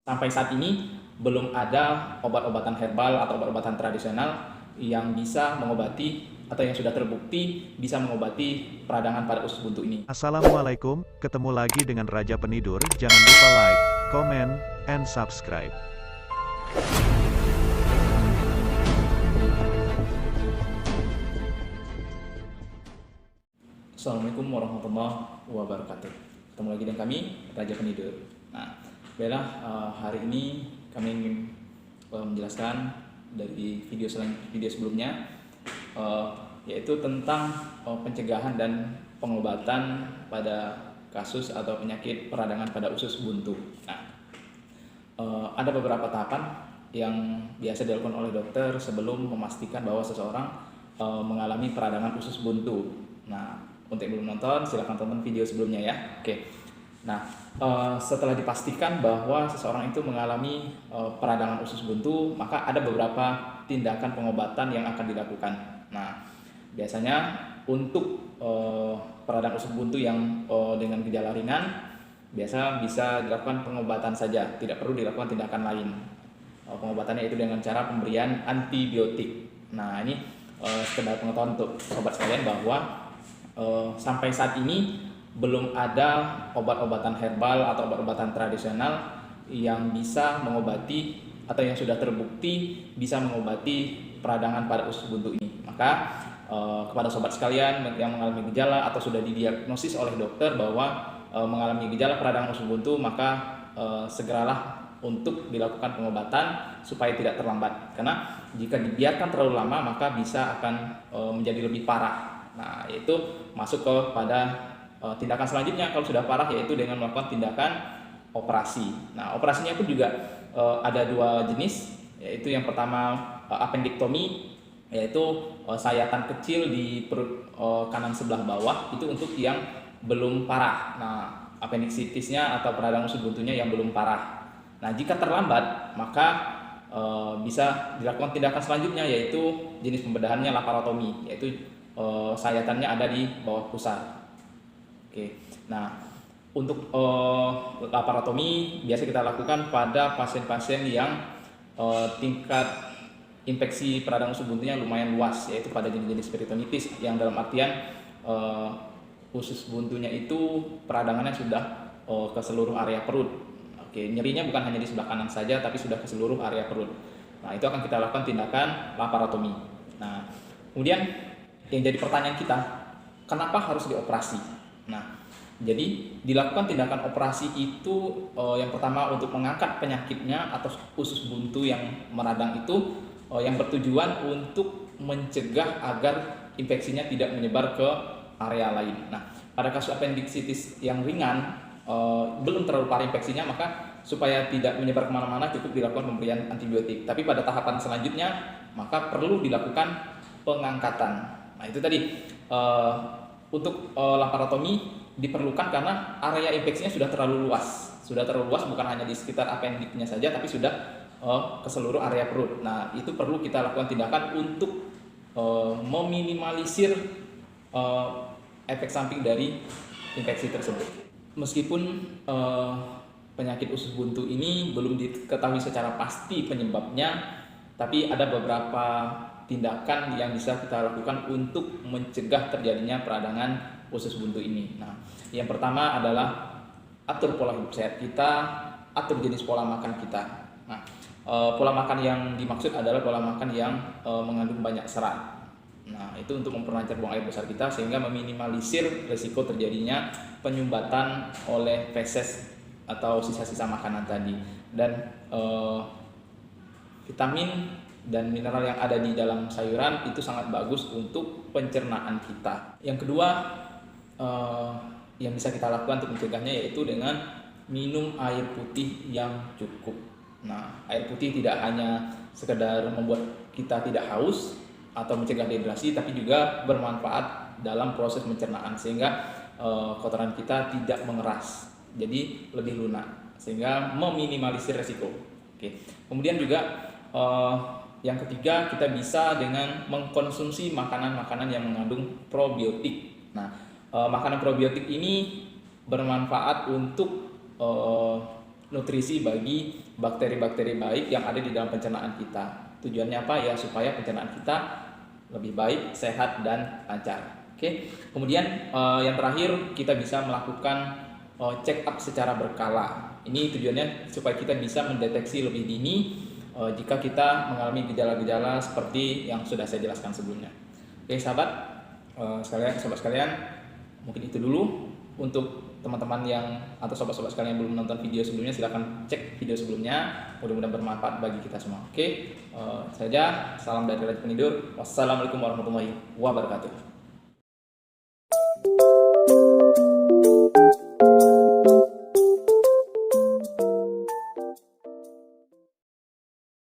Sampai saat ini belum ada obat-obatan herbal atau obat-obatan tradisional yang bisa mengobati atau yang sudah terbukti bisa mengobati peradangan pada usus buntu ini. Assalamualaikum, ketemu lagi dengan Raja Penidur. Jangan lupa like, comment, and subscribe. Assalamualaikum warahmatullahi wabarakatuh. Ketemu lagi dengan kami, Raja Penidur. Nah, baiklah, hari ini kami ingin menjelaskan dari video sebelumnya, yaitu tentang pencegahan dan pengobatan pada kasus atau penyakit peradangan pada usus buntu. Nah, ada beberapa tahapan yang biasa dilakukan oleh dokter sebelum memastikan bahwa seseorang mengalami peradangan usus buntu. Nah, untuk yang belum nonton, silahkan tonton video sebelumnya ya. Oke. Nah, setelah dipastikan bahwa seseorang itu mengalami peradangan usus buntu, maka ada beberapa tindakan pengobatan yang akan dilakukan. Nah, biasanya untuk peradangan usus buntu yang dengan gejala ringan, biasa bisa dilakukan pengobatan saja, tidak perlu dilakukan tindakan lain. Pengobatannya itu dengan cara pemberian antibiotik. Nah, ini sekedar pengetahuan untuk sobat sekalian bahwa sampai saat ini belum ada obat-obatan herbal atau obat-obatan tradisional yang bisa mengobati atau yang sudah terbukti bisa mengobati peradangan pada usus buntu ini. Maka kepada sobat sekalian yang mengalami gejala atau sudah didiagnosis oleh dokter bahwa mengalami gejala peradangan usus buntu, maka segeralah untuk dilakukan pengobatan supaya tidak terlambat. Karena jika dibiarkan terlalu lama maka bisa akan menjadi lebih parah. Nah, itu masuk kepada tindakan selanjutnya kalau sudah parah, yaitu dengan melakukan tindakan operasi. Nah, operasinya pun juga ada dua jenis, yaitu yang pertama appendektomi, yaitu sayatan kecil di perut kanan sebelah bawah, itu untuk yang belum parah. Nah, appendicitisnya atau peradangan usus buntunya yang belum parah. Nah, jika terlambat maka bisa dilakukan tindakan selanjutnya, yaitu jenis pembedahannya laparotomi, yaitu sayatannya ada di bawah pusar. Oke. Nah, untuk laparotomi biasa kita lakukan pada pasien-pasien yang tingkat infeksi peradangan usus buntunya lumayan luas, yaitu pada jenis-jenis peritonitis yang dalam artian usus buntunya itu peradangannya sudah ke seluruh area perut. Oke, nyerinya bukan hanya di sebelah kanan saja tapi sudah ke seluruh area perut. Nah, itu akan kita lakukan tindakan laparotomi. Nah, kemudian yang jadi pertanyaan kita, kenapa harus dioperasi? Nah, jadi dilakukan tindakan operasi itu yang pertama untuk mengangkat penyakitnya atau usus buntu yang meradang itu, yang bertujuan untuk mencegah agar infeksinya tidak menyebar ke area lain. Nah, pada kasus appendicitis yang ringan, belum terlalu parah infeksinya, maka supaya tidak menyebar kemana-mana cukup dilakukan pemberian antibiotik. Tapi pada tahapan selanjutnya maka perlu dilakukan pengangkatan. Nah, itu tadi untuk laparotomi diperlukan karena area infeksinya sudah terlalu luas. Sudah terlalu luas, bukan hanya di sekitar appendiknya saja tapi sudah ke seluruh area perut. Nah, itu perlu kita lakukan tindakan untuk meminimalisir efek samping dari infeksi tersebut. Meskipun penyakit usus buntu ini belum diketahui secara pasti penyebabnya, tapi ada beberapa tindakan yang bisa kita lakukan untuk mencegah terjadinya peradangan usus buntu ini. Nah, yang pertama adalah atur pola hidup sehat kita, atur jenis pola makan kita. Nah, pola makan yang dimaksud adalah pola makan yang mengandung banyak serat. Nah, itu untuk memperlancar buang air besar kita sehingga meminimalisir risiko terjadinya penyumbatan oleh feses atau sisa-sisa makanan tadi. Dan vitamin dan mineral yang ada di dalam sayuran itu sangat bagus untuk pencernaan kita. Yang kedua yang bisa kita lakukan untuk mencegahnya yaitu dengan minum air putih yang cukup. Nah, air putih tidak hanya sekedar membuat kita tidak haus atau mencegah dehidrasi, tapi juga bermanfaat dalam proses pencernaan sehingga kotoran kita tidak mengeras, jadi lebih lunak sehingga meminimalisir resiko. Oke. Kemudian juga yang ketiga, kita bisa dengan mengkonsumsi makanan-makanan yang mengandung probiotik. Nah, makanan probiotik ini bermanfaat untuk nutrisi bagi bakteri-bakteri baik yang ada di dalam pencernaan kita. Tujuannya apa ya? Supaya pencernaan kita lebih baik, sehat, dan lancar. Oke. Kemudian yang terakhir, kita bisa melakukan check up secara berkala. Ini tujuannya supaya kita bisa mendeteksi lebih dini jika kita mengalami gejala-gejala seperti yang sudah saya jelaskan sebelumnya. Oke sahabat sekalian, mungkin itu dulu untuk teman-teman yang atau sobat-sobat sekalian yang belum menonton video sebelumnya, silahkan cek video sebelumnya. Mudah-mudahan bermanfaat bagi kita semua. Oke, saja salam dari Raja Penidur. Wassalamualaikum warahmatullahi wabarakatuh.